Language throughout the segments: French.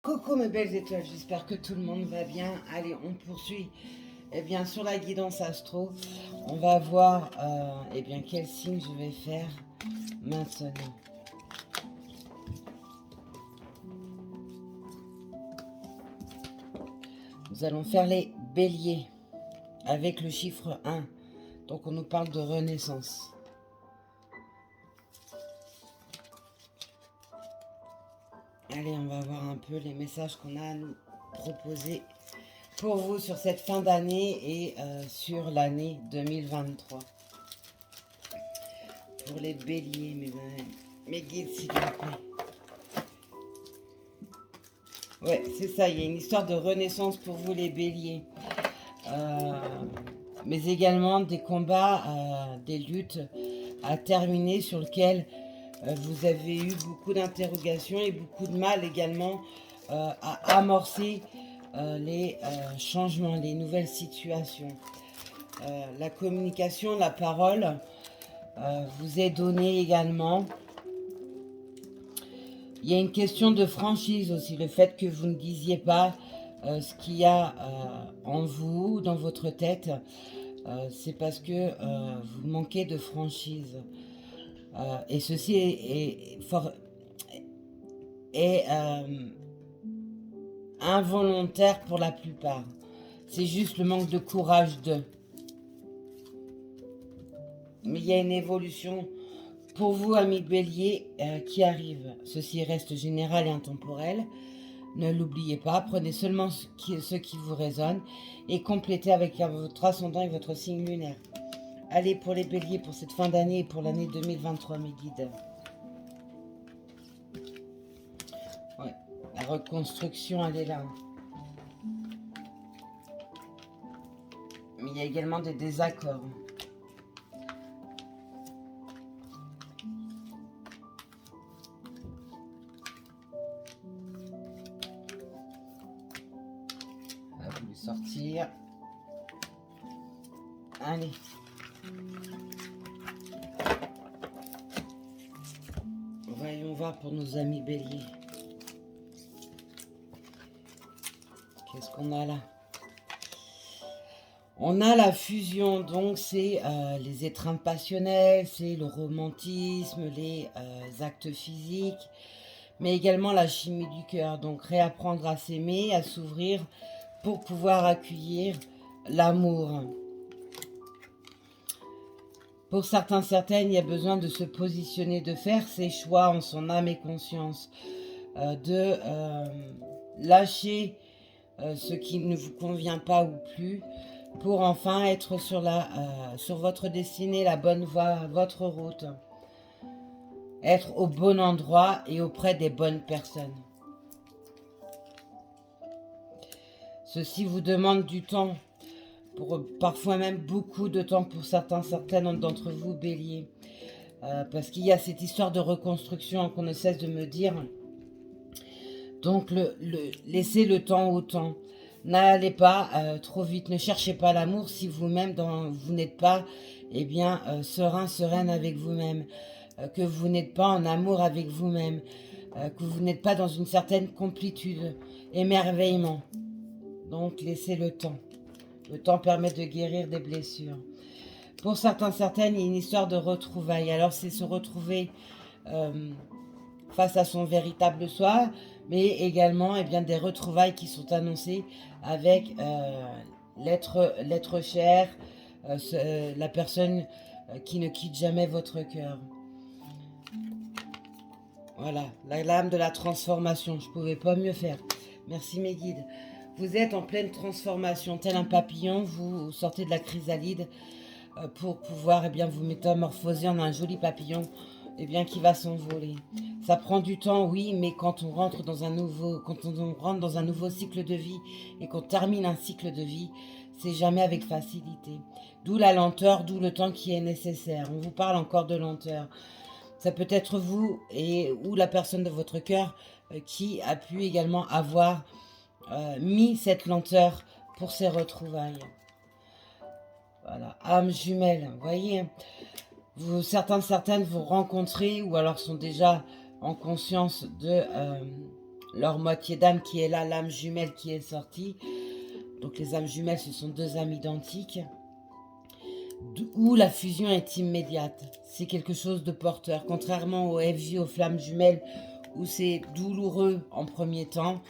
Coucou mes belles étoiles, j'espère que tout le monde va bien. Allez, on poursuit sur la guidance astro. On va voir quel signe je vais faire maintenant. Nous allons faire les béliers avec le chiffre 1. Donc on nous parle de renaissance. Allez, on va voir un peu les messages qu'on a à nous proposer pour vous sur cette fin d'année et sur l'année 2023. Pour les béliers, mes guides, s'il vous plaît. Ouais, c'est ça, il y a une histoire de renaissance pour vous, les béliers. Mais également des combats, des luttes à terminer sur lesquels vous avez eu beaucoup d'interrogations et beaucoup de mal également à amorcer les changements, les nouvelles situations. La communication, la parole vous est donnée également. Il y a une question de franchise aussi, le fait que vous ne disiez pas ce qu'il y a en vous, dans votre tête, c'est parce que vous manquez de franchise. Et ceci est involontaire pour la plupart. C'est juste le manque de courage de. Mais il y a une évolution pour vous, amis béliers, qui arrive. Ceci reste général et intemporel. Ne l'oubliez pas, prenez seulement ce qui vous résonne et complétez avec votre ascendant et votre signe lunaire. Allez, pour les béliers, pour cette fin d'année et pour l'année 2023, mes guides. Ouais, la reconstruction, elle est là. Mais il y a également des désaccords. On va vous sortir. Allez. Voyons voir pour nos amis béliers. Qu'est-ce qu'on a là? On a la fusion, donc c'est les étreintes passionnelles, c'est le romantisme, les actes physiques, mais également la chimie du cœur. Donc réapprendre à s'aimer, à s'ouvrir pour pouvoir accueillir l'amour. Pour certains, certaines, il y a besoin de se positionner, de faire ses choix en son âme et conscience, de lâcher ce qui ne vous convient pas ou plus, pour enfin être sur votre destinée, la bonne voie, votre route. Être au bon endroit et auprès des bonnes personnes. Ceci vous demande du temps, parfois même beaucoup de temps pour certaines d'entre vous, béliers. Parce qu'il y a cette histoire de reconstruction qu'on ne cesse de me dire. Donc laissez le temps au temps. N'allez pas trop vite, ne cherchez pas l'amour si vous-même vous n'êtes pas serein, sereine avec vous-même, que vous n'êtes pas en amour avec vous-même, que vous n'êtes pas dans une certaine complétude, émerveillement. Donc laissez le temps. Le temps permet de guérir des blessures. Pour certains, certaines, il y a une histoire de retrouvailles. Alors c'est se retrouver face à son véritable soi, mais également des retrouvailles qui sont annoncées avec l'être cher, la personne qui ne quitte jamais votre cœur. Voilà, la lame de la transformation, je ne pouvais pas mieux faire. Merci mes guides. Vous êtes en pleine transformation, tel un papillon, vous sortez de la chrysalide pour pouvoir vous métamorphoser en un joli papillon qui va s'envoler. Ça prend du temps, oui, mais quand on rentre dans un nouveau cycle de vie et qu'on termine un cycle de vie, c'est jamais avec facilité. D'où la lenteur, d'où le temps qui est nécessaire. On vous parle encore de lenteur. Ça peut être vous ou la personne de votre cœur qui a pu également avoir mis cette lenteur pour ses retrouvailles. Voilà, âme jumelle, vous voyez, certaines vous rencontrez ou alors sont déjà en conscience de leur moitié d'âme qui est là, l'âme jumelle qui est sortie. Donc les âmes jumelles, ce sont deux âmes identiques, où la fusion est immédiate. C'est quelque chose de porteur. Contrairement au FJ, aux flammes jumelles, où c'est douloureux en premier temps,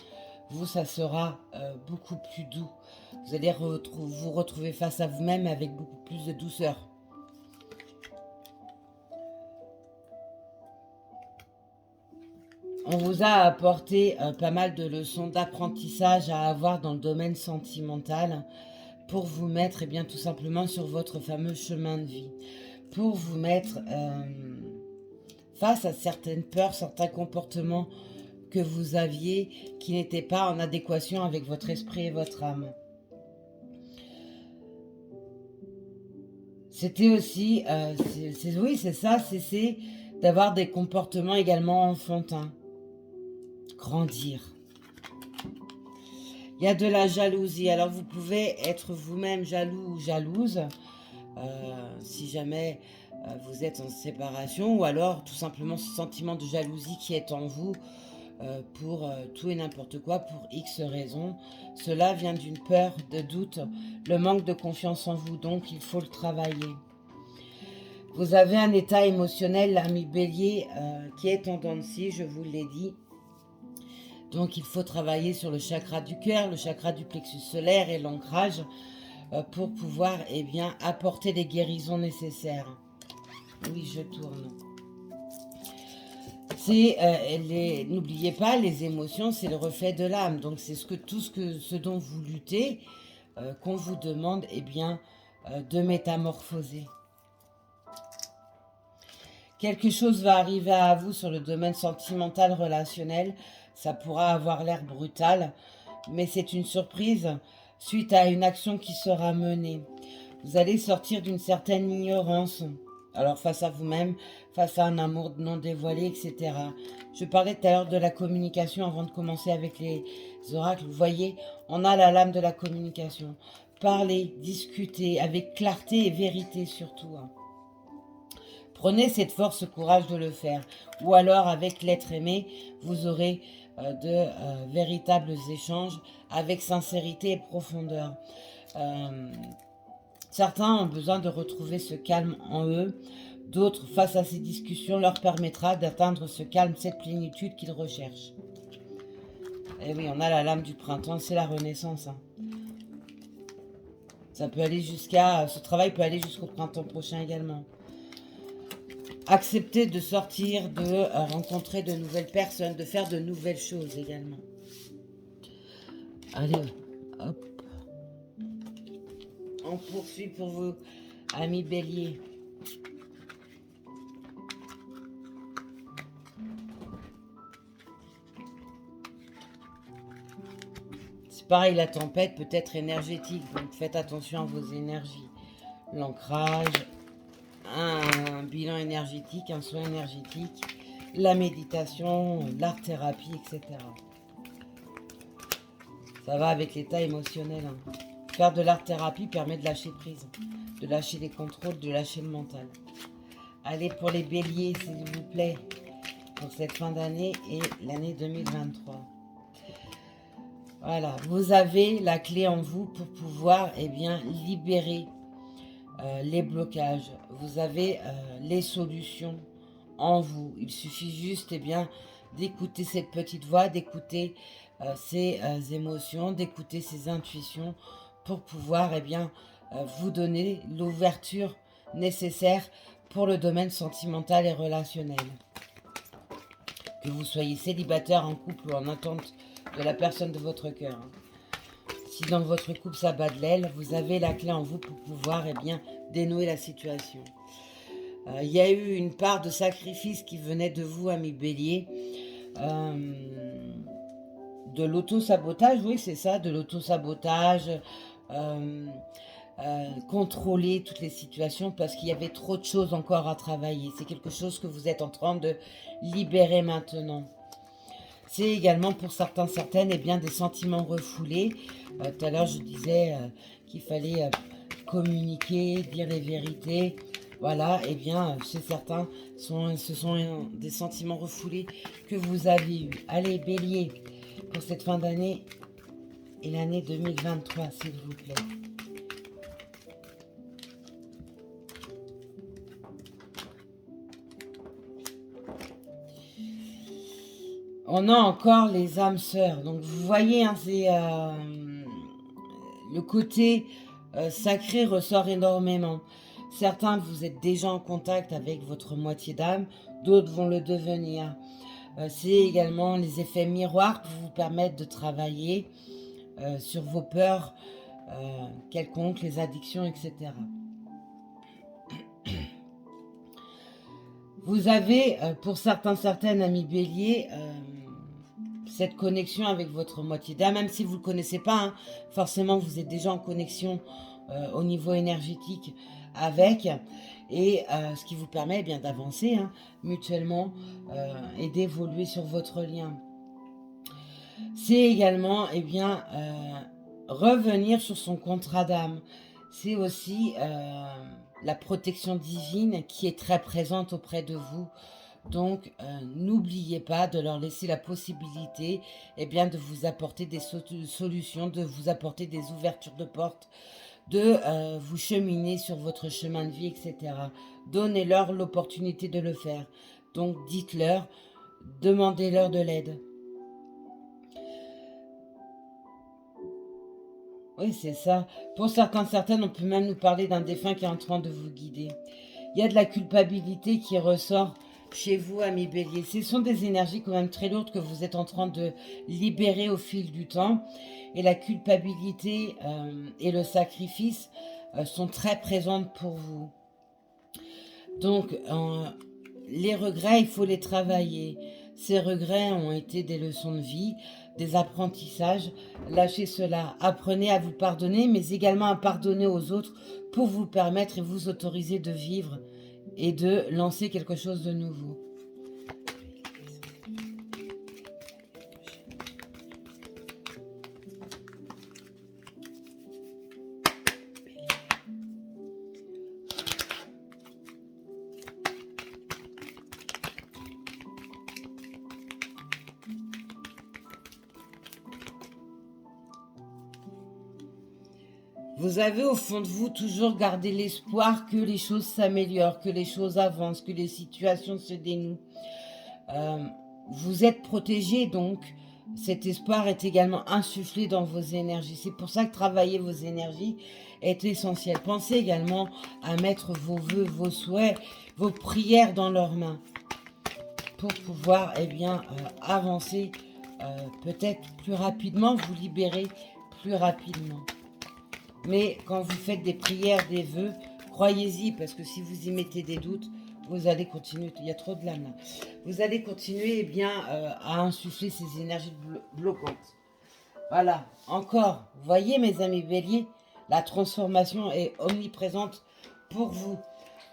vous, ça sera beaucoup plus doux. Vous allez vous retrouver face à vous-même avec beaucoup plus de douceur. On vous a apporté pas mal de leçons d'apprentissage à avoir dans le domaine sentimental pour vous mettre bien, tout simplement sur votre fameux chemin de vie. Pour vous mettre face à certaines peurs, certains comportements que vous aviez qui n'étaient pas en adéquation avec votre esprit et votre âme. C'était aussi, oui c'est ça, c'est d'avoir des comportements également enfantins. Grandir. Il y a de la jalousie. Alors vous pouvez être vous-même jaloux ou jalouse si jamais vous êtes en séparation, ou alors tout simplement ce sentiment de jalousie qui est en vous pour tout et n'importe quoi, pour X raisons. Cela vient d'une peur, de doute, le manque de confiance en vous, donc il faut le travailler. Vous avez un état émotionnel, l'ami Bélier, qui est en dents de scie, je vous l'ai dit. Donc il faut travailler sur le chakra du cœur, le chakra du plexus solaire et l'ancrage pour pouvoir apporter les guérisons nécessaires. Oui, je tourne. N'oubliez pas, les émotions, c'est le reflet de l'âme. Donc c'est ce dont vous luttez, qu'on vous demande de métamorphoser. Quelque chose va arriver à vous sur le domaine sentimental, relationnel. Ça pourra avoir l'air brutal, mais c'est une surprise suite à une action qui sera menée. Vous allez sortir d'une certaine ignorance. Alors face à vous-même, face à un amour non dévoilé, etc. Je parlais tout à l'heure de la communication avant de commencer avec les oracles. Vous voyez, on a la lame de la communication. Parler, discuter avec clarté et vérité surtout. Prenez cette force, ce courage de le faire. Ou alors, avec l'être aimé, vous aurez de véritables échanges avec sincérité et profondeur. Certains ont besoin de retrouver ce calme en eux. D'autres, face à ces discussions, leur permettra d'atteindre ce calme, cette plénitude qu'ils recherchent. Et oui, on a la lame du printemps, c'est la renaissance. Ça peut aller ce travail peut aller jusqu'au printemps prochain également. Accepter de sortir, de rencontrer de nouvelles personnes, de faire de nouvelles choses également. Allez, hop. On poursuit pour vous, amis Bélier. C'est pareil, la tempête peut être énergétique, donc faites attention à vos énergies. L'ancrage, un bilan énergétique, un soin énergétique, la méditation, l'art-thérapie, etc. Ça va avec l'état émotionnel. Faire de l'art-thérapie permet de lâcher prise, de lâcher les contrôles, de lâcher le mental. Allez, pour les béliers, s'il vous plaît, pour cette fin d'année et l'année 2023. Voilà, vous avez la clé en vous pour pouvoir libérer les blocages. Vous avez les solutions en vous. Il suffit juste d'écouter cette petite voix, d'écouter ces émotions, d'écouter ces intuitions pour pouvoir vous donner l'ouverture nécessaire pour le domaine sentimental et relationnel. Que vous soyez célibataire, en couple ou en attente de la personne de votre cœur. Si dans votre couple ça bat de l'aile, vous avez la clé en vous pour pouvoir dénouer la situation. Il y a eu une part de sacrifice qui venait de vous, amis Bélier. De l'auto-sabotage, oui c'est ça, de l'auto-sabotage, contrôler toutes les situations parce qu'il y avait trop de choses encore à travailler. C'est quelque chose que vous êtes en train de libérer maintenant. C'est également pour certains, certaines, des sentiments refoulés. Tout à l'heure, je disais qu'il fallait communiquer, dire les vérités. Voilà, chez certains, ce sont des sentiments refoulés que vous avez eus. Allez, Bélier, pour cette fin d'année et l'année 2023, s'il vous plaît. On a encore les âmes sœurs. Donc vous voyez, hein, c'est le côté sacré ressort énormément. Certains, vous êtes déjà en contact avec votre moitié d'âme, d'autres vont le devenir. C'est également les effets miroirs pour vous permettre de travailler sur vos peurs quelconques, les addictions, etc. Vous avez, pour certaines amis béliers, cette connexion avec votre moitié d'âme, même si vous ne le connaissez pas, hein, forcément vous êtes déjà en connexion au niveau énergétique avec, et ce qui vous permet bien d'avancer mutuellement et d'évoluer sur votre lien. C'est également revenir sur son contrat d'âme. C'est aussi la protection divine qui est très présente auprès de vous. Donc, n'oubliez pas de leur laisser la possibilité de vous apporter des solutions, de vous apporter des ouvertures de portes, de vous cheminer sur votre chemin de vie, etc. Donnez-leur l'opportunité de le faire. Donc, dites-leur, demandez-leur de l'aide. Oui, c'est ça. Pour certaines, on peut même nous parler d'un défunt qui est en train de vous guider. Il y a de la culpabilité qui ressort chez vous, amis béliers. Ce sont des énergies quand même très lourdes que vous êtes en train de libérer au fil du temps. Et la culpabilité et le sacrifice sont très présentes pour vous. Donc, les regrets, il faut les travailler. Ces regrets ont été des leçons de vie, des apprentissages. Lâchez cela. Apprenez à vous pardonner, mais également à pardonner aux autres pour vous permettre et vous autoriser de vivre et de lancer quelque chose de nouveau. Vous avez au fond de vous toujours gardé l'espoir que les choses s'améliorent, que les choses avancent, que les situations se dénouent. Vous êtes protégé, donc cet espoir est également insufflé dans vos énergies. C'est pour ça que travailler vos énergies est essentiel. Pensez également à mettre vos vœux, vos souhaits, vos prières dans leurs mains pour pouvoir avancer peut-être plus rapidement, vous libérer plus rapidement. Mais quand vous faites des prières, des vœux, croyez-y, parce que si vous y mettez des doutes, vous allez continuer, il y a trop de lames là, vous allez continuer à insuffler ces énergies bloquantes. Voilà, encore, vous voyez mes amis béliers, la transformation est omniprésente pour vous.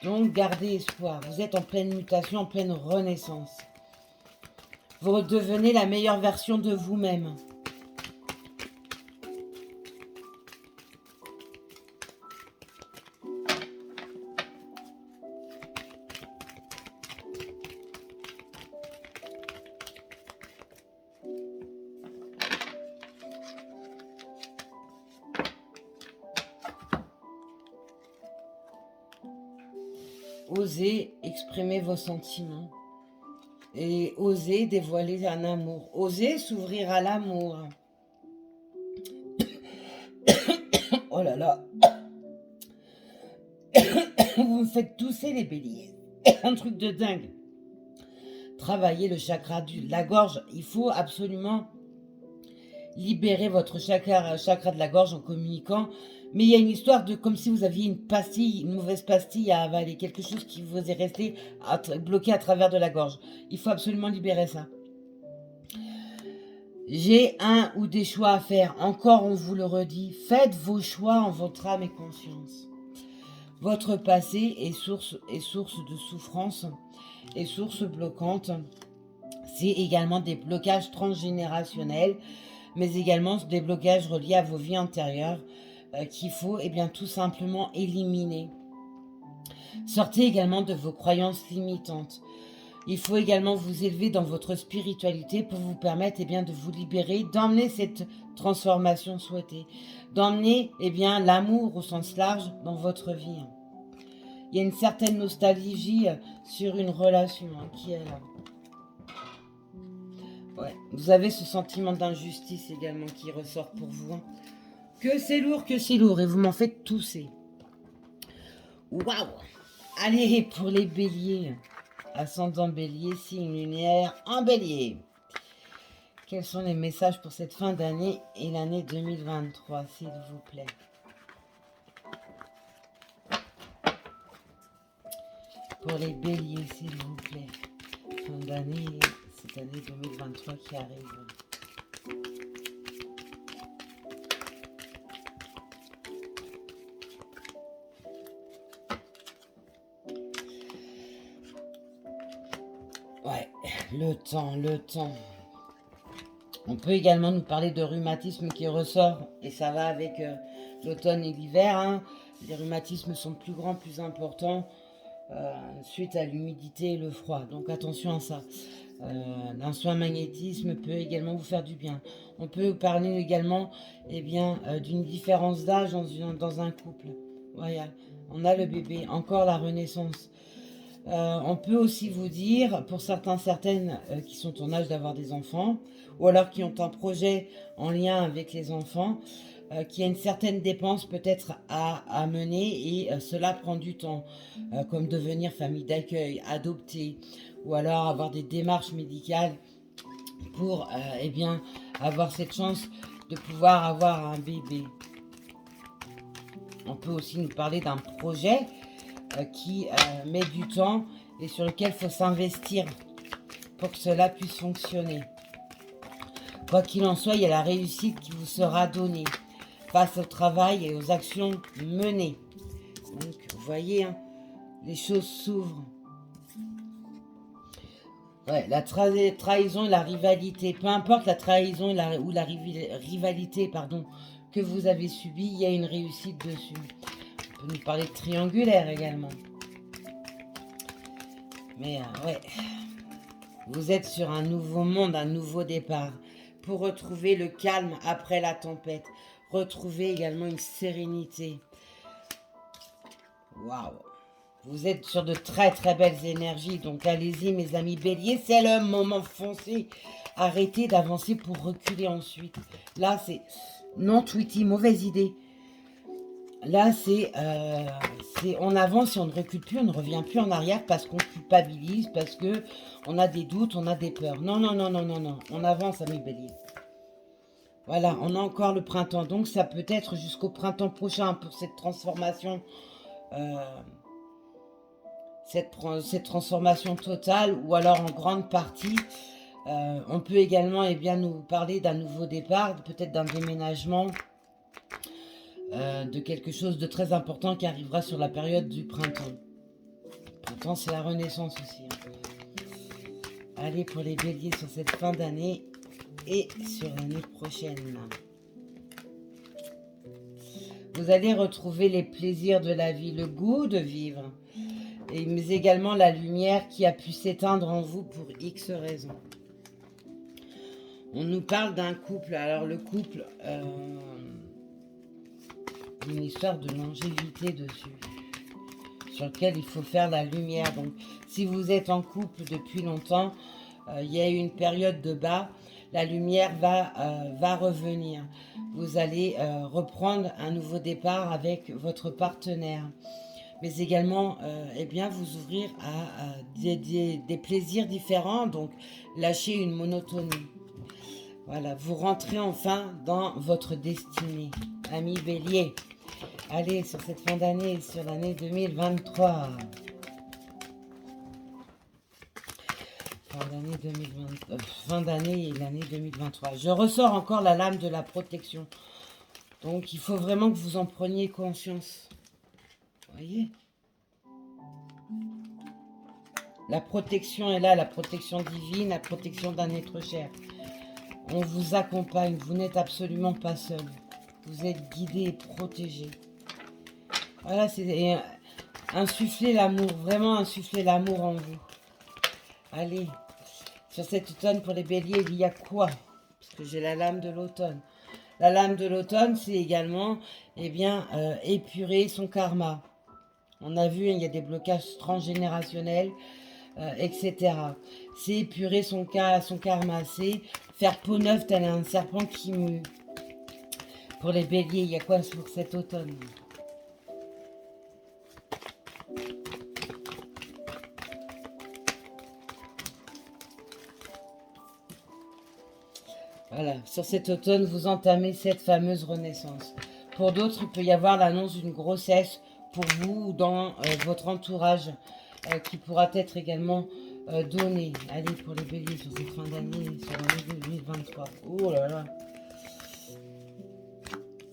Donc gardez espoir, vous êtes en pleine mutation, en pleine renaissance. Vous redevenez la meilleure version de vous-même. Osez exprimer vos sentiments et osez dévoiler un amour. Osez s'ouvrir à l'amour. Oh là là. Vous me faites tousser les béliers. Un truc de dingue. Travaillez le chakra de la gorge. Il faut absolument libérer votre chakra de la gorge en communiquant. Mais il y a une histoire de comme si vous aviez une pastille, une mauvaise pastille à avaler, quelque chose qui vous est resté bloqué à travers de la gorge. Il faut absolument libérer ça. J'ai un ou des choix à faire. Encore, on vous le redit. Faites vos choix en votre âme et conscience. Votre passé est source de souffrance et source bloquante. C'est également des blocages transgénérationnels, mais également des blocages reliés à vos vies antérieures qu'il faut tout simplement éliminer. Sortez également de vos croyances limitantes. Il faut également vous élever dans votre spiritualité pour vous permettre de vous libérer, d'emmener cette transformation souhaitée, d'emmener l'amour au sens large dans votre vie. Il y a une certaine nostalgie sur une relation qui est là. Ouais. Vous avez ce sentiment d'injustice également qui ressort pour vous. Que c'est lourd, et vous m'en faites tousser. Waouh! Allez, pour les béliers. Ascendant bélier, signe lunaire en bélier. Quels sont les messages pour cette fin d'année et l'année 2023, s'il vous plaît? Pour les béliers, s'il vous plaît. Fin d'année, cette année 2023 qui arrive. Ouais, le temps. On peut également nous parler de rhumatisme qui ressort, et ça va avec l'automne et l'hiver. Les rhumatismes sont plus grands, plus importants, suite à l'humidité et le froid. Donc attention à ça. Un soin magnétisme peut également vous faire du bien. On peut parler également d'une différence d'âge dans un couple. Voilà, on a le bébé, encore la renaissance. On peut aussi vous dire, pour certaines qui sont en âge d'avoir des enfants, ou alors qui ont un projet en lien avec les enfants, qu'il y a une certaine dépense peut-être à mener, et cela prend du temps, comme devenir famille d'accueil, adopter, ou alors avoir des démarches médicales pour avoir cette chance de pouvoir avoir un bébé. On peut aussi nous parler d'un projet qui met du temps et sur lequel il faut s'investir pour que cela puisse fonctionner. Quoi qu'il en soit, il y a la réussite qui vous sera donnée face au travail et aux actions menées. Donc, vous voyez, les choses s'ouvrent. Ouais, la trahison et la rivalité, peu importe la trahison ou la rivalité que vous avez subie, il y a une réussite dessus. On peut nous parler de triangulaire également. Mais ouais, vous êtes sur un nouveau monde, un nouveau départ, pour retrouver le calme après la tempête, retrouver également une sérénité. Waouh! Vous êtes sur de très très belles énergies, donc allez-y mes amis béliers, c'est le moment, foncé. Arrêtez d'avancer pour reculer ensuite. Là c'est non Tweety, mauvaise idée. Là c'est on avance et on ne recule plus, on ne revient plus en arrière parce qu'on culpabilise, parce que on a des doutes, on a des peurs. Non, on avance amis béliers. Voilà, on a encore le printemps, donc ça peut être jusqu'au printemps prochain pour cette transformation. Cette transformation totale, ou alors en grande partie. On peut également nous parler d'un nouveau départ, peut-être d'un déménagement, de quelque chose de très important qui arrivera sur la période du printemps. Le printemps, c'est la renaissance aussi. Allez, pour les béliers sur cette fin d'année et sur l'année prochaine. Vous allez retrouver les plaisirs de la vie, le goût de vivre, mais également la lumière qui a pu s'éteindre en vous pour X raisons. On nous parle d'un couple. Alors le couple, une histoire de longévité dessus, sur lequel il faut faire la lumière. Donc si vous êtes en couple depuis longtemps, il y a eu une période de bas, la lumière va revenir. Vous allez reprendre un nouveau départ avec votre partenaire. Mais également vous ouvrir à des plaisirs différents, donc lâcher une monotonie. Voilà, vous rentrez enfin dans votre destinée, amis bélier. Allez, sur cette fin d'année, sur l'année 2023. Fin d'année et l'année 2023. Je ressors encore la lame de la protection. Donc il faut vraiment que vous en preniez conscience. Voyez, la protection est là, la protection divine, la protection d'un être cher. On vous accompagne, vous n'êtes absolument pas seul. Vous êtes guidé et protégé. Voilà, c'est insuffler l'amour, vraiment insuffler l'amour en vous. Allez, sur cet automne pour les béliers, il y a quoi? Parce que j'ai la lame de l'automne. La lame de l'automne, c'est également, eh bien, épurer son karma. On a vu, il y a des blocages transgénérationnels, etc. C'est épurer son karma, c'est faire peau neuve tel un serpent qui mue. Pour les béliers, il y a quoi pour cet automne? Voilà, sur cet automne, vous entamez cette fameuse renaissance. Pour d'autres, il peut y avoir l'annonce d'une grossesse pour vous ou dans votre entourage qui pourra être également donnée. Allez, pour les béliers, sur cette fin d'année, sur l'année 2023. Oh là là.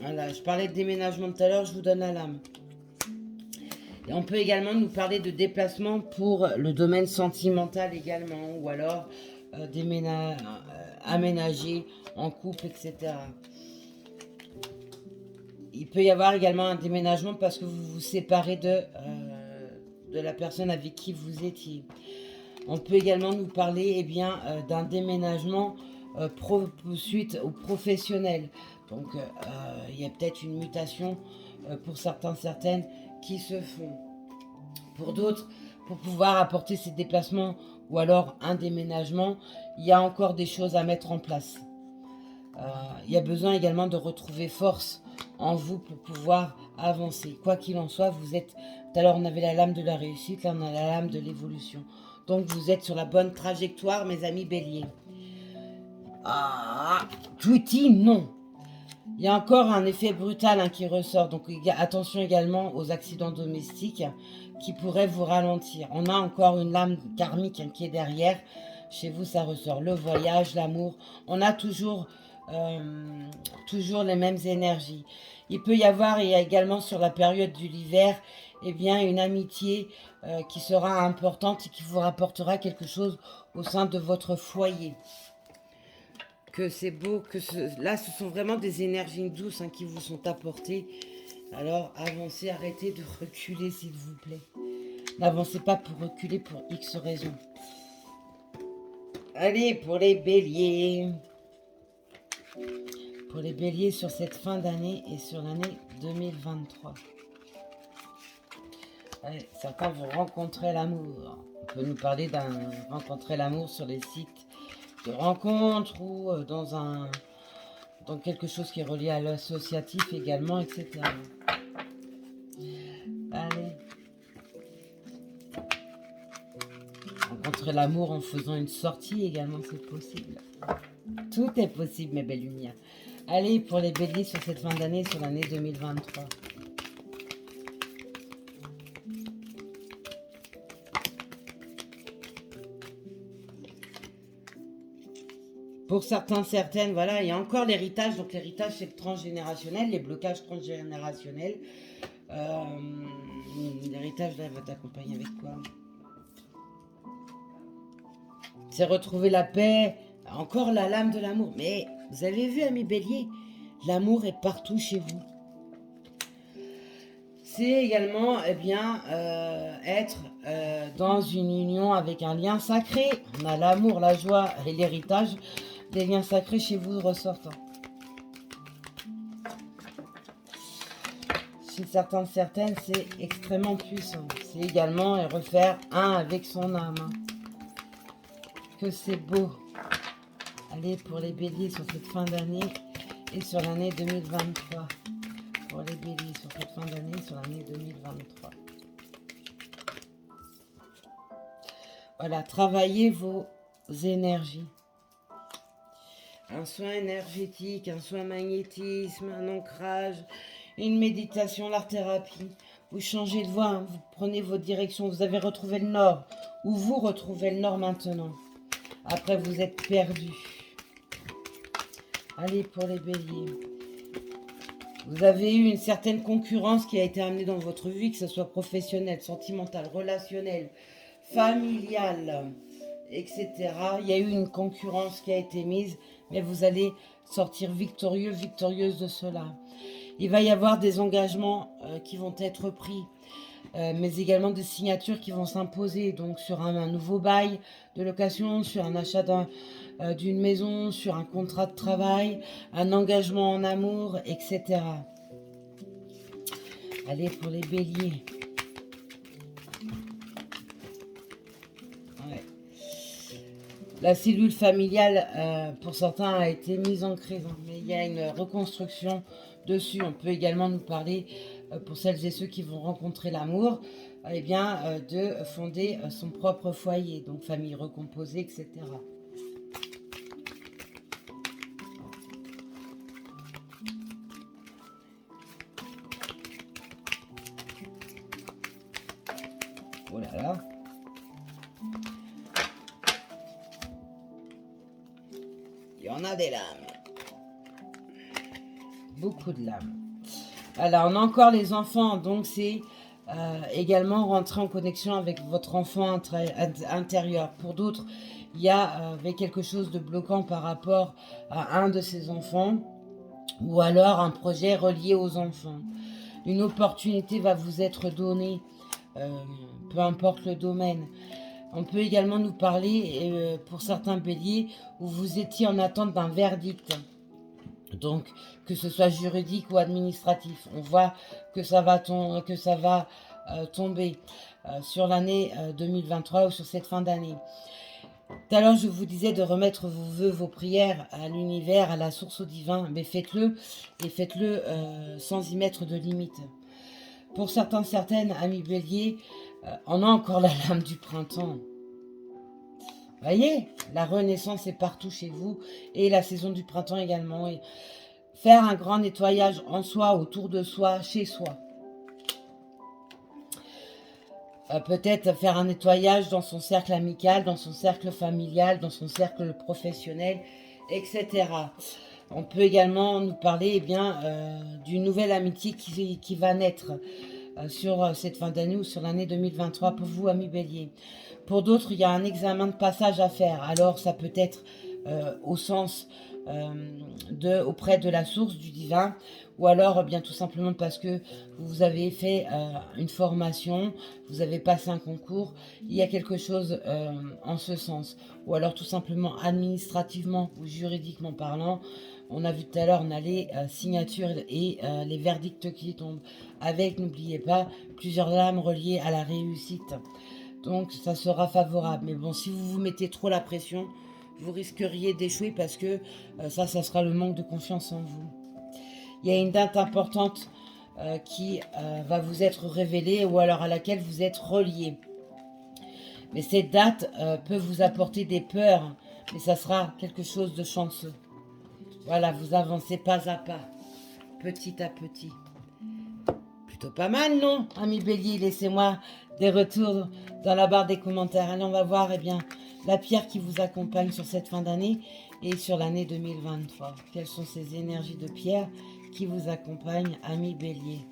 Voilà, je parlais de déménagement tout à l'heure, je vous donne la lame. Et on peut également nous parler de déplacement pour le domaine sentimental également, ou alors aménager en couple, etc. Il peut y avoir également un déménagement parce que vous vous séparez de la personne avec qui vous étiez. On peut également nous parler d'un déménagement suite au professionnel. Donc il y a peut-être une mutation pour certaines qui se font. Pour d'autres, pour pouvoir apporter ces déplacements ou alors un déménagement, il y a encore des choses à mettre en place. Il y a besoin également de retrouver force en vous pour pouvoir avancer. Quoi qu'il en soit, vous êtes... Tout à l'heure, on avait la lame de la réussite, là, on a la lame de l'évolution. Donc, vous êtes sur la bonne trajectoire, mes amis béliers. Ah, Tweety, non. Il y a encore un effet brutal qui ressort. Donc, attention également aux accidents domestiques qui pourraient vous ralentir. On a encore une lame karmique qui est derrière. Chez vous, ça ressort. Le voyage, l'amour. On a toujours les mêmes énergies. Il peut y avoir, et également sur la période de l'hiver, une amitié qui sera importante et qui vous rapportera quelque chose au sein de votre foyer. Que c'est beau, là ce sont vraiment des énergies douces qui vous sont apportées. Alors avancez, arrêtez de reculer s'il vous plaît. N'avancez pas pour reculer pour X raisons. Allez, pour les béliers. Pour les béliers sur cette fin d'année et sur l'année 2023. Allez, certains vont rencontrer l'amour. On peut nous parler d'un rencontrer l'amour sur les sites de rencontres ou dans quelque chose qui est relié à l'associatif également, etc. Allez. Rencontrer l'amour en faisant une sortie également, c'est possible. Tout est possible, mes belles lumières. Allez, pour les béliers sur cette fin d'année, sur l'année 2023. Pour certaines, voilà, il y a encore l'héritage. Donc l'héritage, c'est le transgénérationnel, les blocages transgénérationnels. L'héritage, là, va t'accompagner avec quoi? C'est retrouver la paix. Encore la lame de l'amour. Mais vous avez vu, amis béliers, l'amour est partout chez vous. C'est également être dans une union avec un lien sacré. On a l'amour, la joie et l'héritage. Les liens sacrés chez vous ressortent. Chez certaines, c'est extrêmement puissant. C'est également refaire un avec son âme. Que c'est beau. Allez, pour les béliers sur cette fin d'année et sur l'année 2023. Pour les béliers sur cette fin d'année, sur l'année 2023. Voilà, travaillez vos énergies. Un soin énergétique, un soin magnétisme, un ancrage, une méditation, l'art-thérapie. Vous changez de voie, vous prenez votre direction, vous avez retrouvé le nord, ou vous retrouvez le nord maintenant. Après, vous êtes perdu. Allez, pour les béliers. Vous avez eu une certaine concurrence qui a été amenée dans votre vie, que ce soit professionnelle, sentimentale, relationnelle, familiale, etc. Il y a eu une concurrence qui a été mise, mais vous allez sortir victorieuse de cela. Il va y avoir des engagements qui vont être pris. mais également des signatures qui vont s'imposer, donc sur un nouveau bail de location, sur un achat d'une maison, sur un contrat de travail, un engagement en amour, etc. Allez, pour les béliers. Ouais. La cellule familiale, pour certains, a été mise en crise, hein, mais il y a une reconstruction dessus. On peut également nous parler, pour celles et ceux qui vont rencontrer l'amour, eh bien, de fonder son propre foyer, donc famille recomposée, etc. Oh là là. Il y en a des lames. Beaucoup de lames. Alors, on a encore les enfants, donc c'est également rentrer en connexion avec votre enfant intérieur. Pour d'autres, il y avait quelque chose de bloquant par rapport à un de ces enfants, ou alors un projet relié aux enfants. Une opportunité va vous être donnée, peu importe le domaine. On peut également nous parler, pour certains béliers, où vous étiez en attente d'un verdict. Donc, que ce soit juridique ou administratif, on voit que ça va, tomber sur l'année 2023 ou sur cette fin d'année. Tout à l'heure, je vous disais de remettre vos vœux, vos prières à l'univers, à la source, au divin. Mais faites-le, et faites-le sans y mettre de limite. Pour certains, certaines, amis béliers, on a encore la lame du printemps. Voyez, la renaissance est partout chez vous, et la saison du printemps également. Et faire un grand nettoyage en soi, autour de soi, chez soi. Peut-être faire un nettoyage dans son cercle amical, dans son cercle familial, dans son cercle professionnel, etc. On peut également nous parler d'une nouvelle amitié qui va naître sur cette fin d'année ou sur l'année 2023 pour vous, amis béliers. Pour d'autres, il y a un examen de passage à faire. Alors, ça peut être au sens auprès de la source du divin, ou alors bien tout simplement parce que vous avez fait une formation, vous avez passé un concours, il y a quelque chose en ce sens, ou alors tout simplement administrativement ou juridiquement parlant. On a vu tout à l'heure, on a les signatures et les verdicts qui tombent avec, n'oubliez pas, plusieurs lames reliées à la réussite. Donc ça sera favorable. Mais bon, si vous vous mettez trop la pression, vous risqueriez d'échouer parce que ça sera le manque de confiance en vous. Il y a une date importante qui va vous être révélée ou alors à laquelle vous êtes relié. Mais cette date peut vous apporter des peurs, mais ça sera quelque chose de chanceux. Voilà, vous avancez pas à pas, petit à petit. Plutôt pas mal, non, ami bélier? Laissez-moi des retours dans la barre des commentaires. Allez, on va voir la pierre qui vous accompagne sur cette fin d'année et sur l'année 2023. Quelles sont ces énergies de pierre qui vous accompagnent, ami bélier?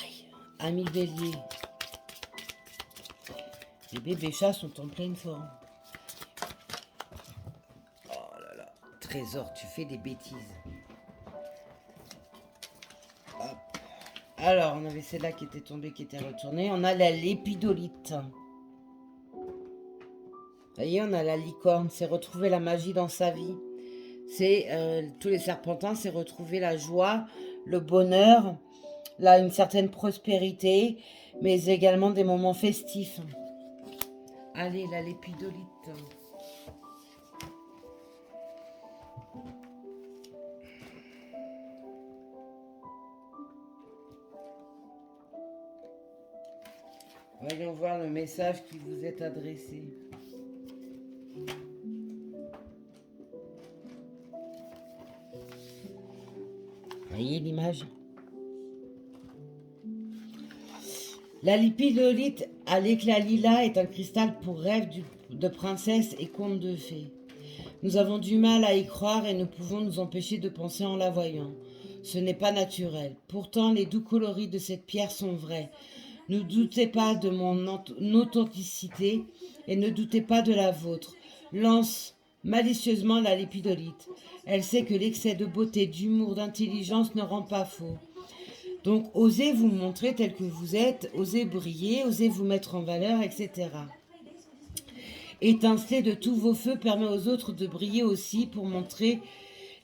Aïe, ami bélier. Les bébés chats sont en pleine forme. Oh là là, Trésor, tu fais des bêtises. Hop. Alors, on avait celle-là qui était tombée, qui était retournée. On a la lépidolite. Vous voyez, on a la licorne. C'est retrouver la magie dans sa vie. C'est tous les serpentins, c'est retrouver la joie, le bonheur, là, une certaine prospérité, mais également des moments festifs. Allez, la lépidolite. Voyons voir le message qui vous est adressé. Voyez l'image? La lépidolite à l'éclat lilas est un cristal pour rêve de princesse et conte de fées. Nous avons du mal à y croire et ne pouvons nous empêcher de penser en la voyant. Ce n'est pas naturel. Pourtant, les doux coloris de cette pierre sont vrais. Ne doutez pas de mon authenticité et ne doutez pas de la vôtre. Lance malicieusement la lépidolite. Elle sait que l'excès de beauté, d'humour, d'intelligence ne rend pas faux. Donc, osez vous montrer tel que vous êtes, osez briller, osez vous mettre en valeur, etc. Étinceler de tous vos feux permet aux autres de briller aussi pour montrer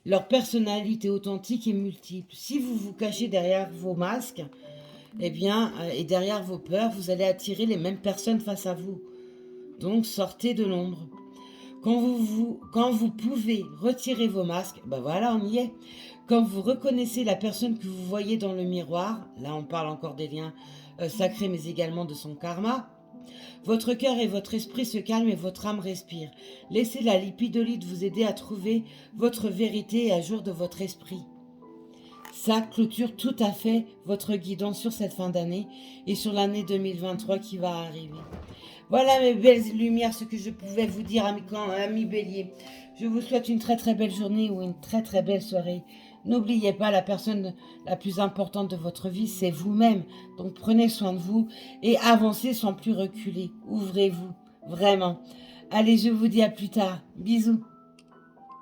leur personnalité authentique et multiple. Si vous vous cachez derrière vos masques, eh bien, et derrière vos peurs, vous allez attirer les mêmes personnes face à vous. Donc, sortez de l'ombre. Quand vous pouvez retirer vos masques, ben voilà, on y est. Quand vous reconnaissez la personne que vous voyez dans le miroir, là on parle encore des liens sacrés, mais également de son karma, votre cœur et votre esprit se calment et votre âme respire. Laissez la lipidolite vous aider à trouver votre vérité et à jour de votre esprit. Ça clôture tout à fait votre guidance sur cette fin d'année et sur l'année 2023 qui va arriver. Voilà mes belles lumières, ce que je pouvais vous dire, amis bélier. Je vous souhaite une très très belle journée ou une très très belle soirée. N'oubliez pas, la personne la plus importante de votre vie, c'est vous-même. Donc prenez soin de vous et avancez sans plus reculer. Ouvrez-vous, vraiment. Allez, je vous dis à plus tard. Bisous.